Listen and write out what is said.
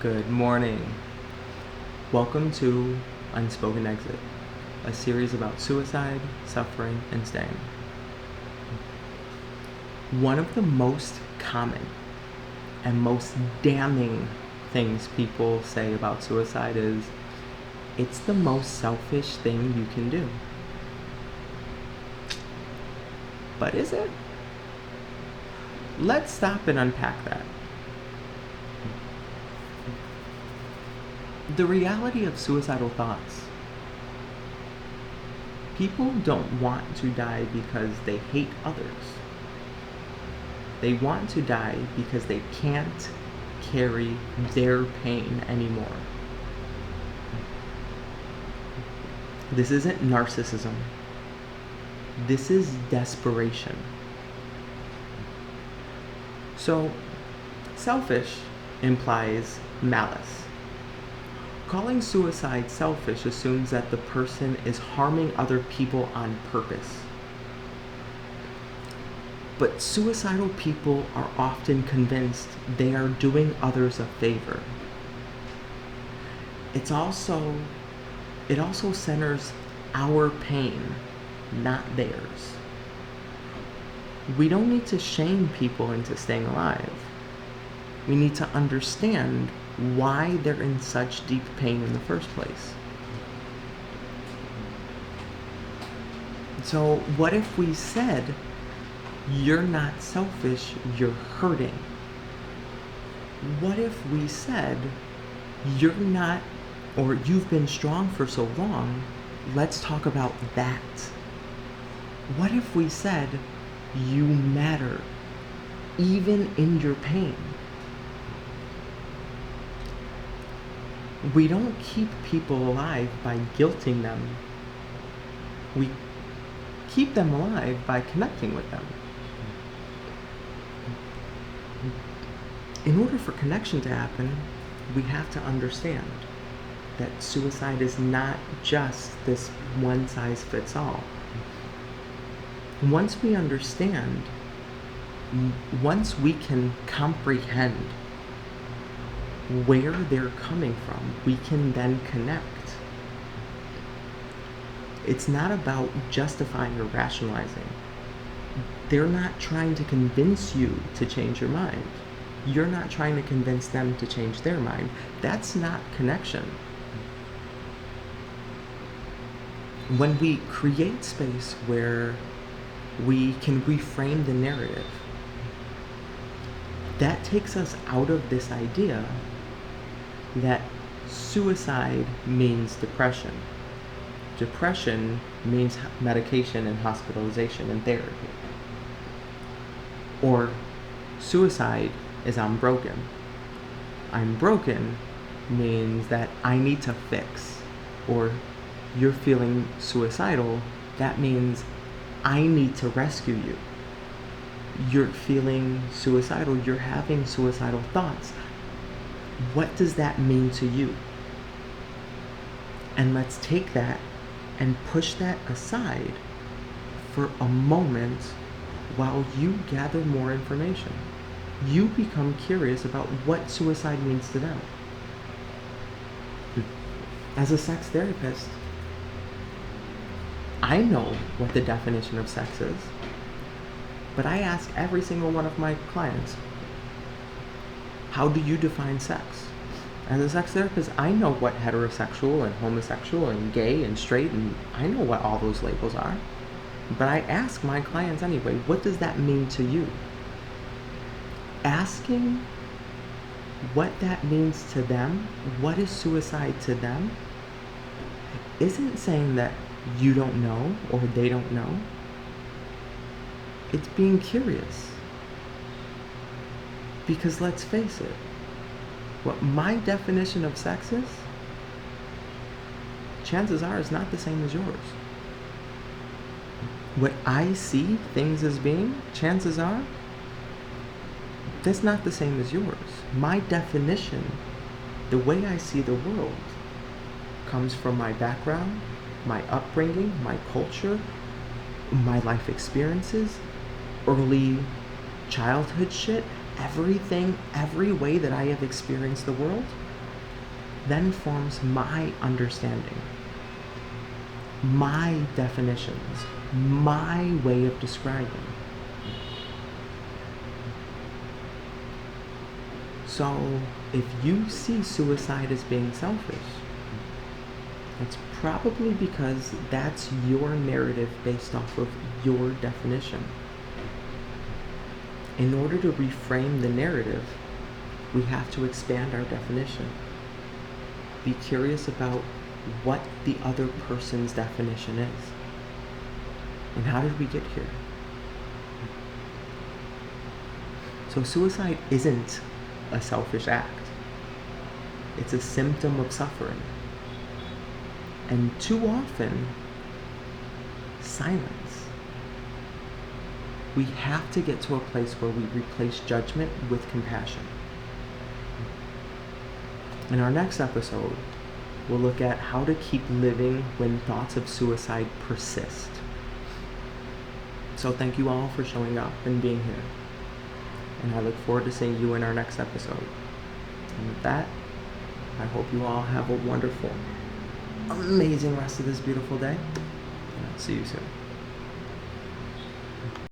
Good morning. Welcome to Unspoken Exit, a series about suicide, suffering, and staying. One of the most common and most damning things people say about suicide is, it's the most selfish thing you can do. But is it? Let's stop and unpack that. The reality of suicidal thoughts. People don't want to die because they hate others. They want to die because they can't carry their pain anymore. This isn't narcissism. This is desperation. So, selfish implies malice. Calling suicide selfish assumes that the person is harming other people on purpose. But suicidal people are often convinced they are doing others a favor. It also centers our pain, not theirs. We don't need to shame people into staying alive. We need to understand why they're in such deep pain in the first place. So what if we said, you're not selfish, you're hurting? What if we said, you're not, or you've been strong for so long, let's talk about that? What if we said, you matter, even in your pain? We don't keep people alive by guilting them. We keep them alive by connecting with them. In order for connection to happen, we have to understand that suicide is not just this one-size-fits-all. Once we understand, once we can comprehend where they're coming from, we can then connect. It's not about justifying or rationalizing. They're not trying to convince you to change your mind. You're not trying to convince them to change their mind. That's not connection. When we create space where we can reframe the narrative, that takes us out of this idea that suicide means depression. Depression means medication and hospitalization and therapy. Or suicide is I'm broken. I'm broken means that I need to fix. Or you're feeling suicidal, that means I need to rescue you. You're feeling suicidal, you're having suicidal thoughts. What does that mean to you? And let's take that and push that aside for a moment while you gather more information. You become curious about what suicide means to them. As a sex therapist, I know what the definition of sex is, but I ask every single one of my clients, how do you define sex? As a sex therapist, I know what heterosexual and homosexual and gay and straight, and I know what all those labels are. But I ask my clients anyway, what does that mean to you? Asking what that means to them, what is suicide to them, isn't saying that you don't know or they don't know. It's being curious. Because let's face it, what my definition of sex is, chances are is not the same as yours. What I see things as being, chances are, that's not the same as yours. My definition, the way I see the world, comes from my background, my upbringing, my culture, my life experiences, early childhood shit, everything, every way that I have experienced the world then forms my understanding, my definitions, my way of describing. So if you see suicide as being selfish, it's probably because that's your narrative based off of your definition. In order to reframe the narrative, we have to expand our definition. Be curious about what the other person's definition is. And how did we get here? So suicide isn't a selfish act. It's a symptom of suffering. And too often, silence. We have to get to a place where we replace judgment with compassion. In our next episode, we'll look at how to keep living when thoughts of suicide persist. So thank you all for showing up and being here. And I look forward to seeing you in our next episode. And with that, I hope you all have a wonderful, amazing rest of this beautiful day. And I'll see you soon.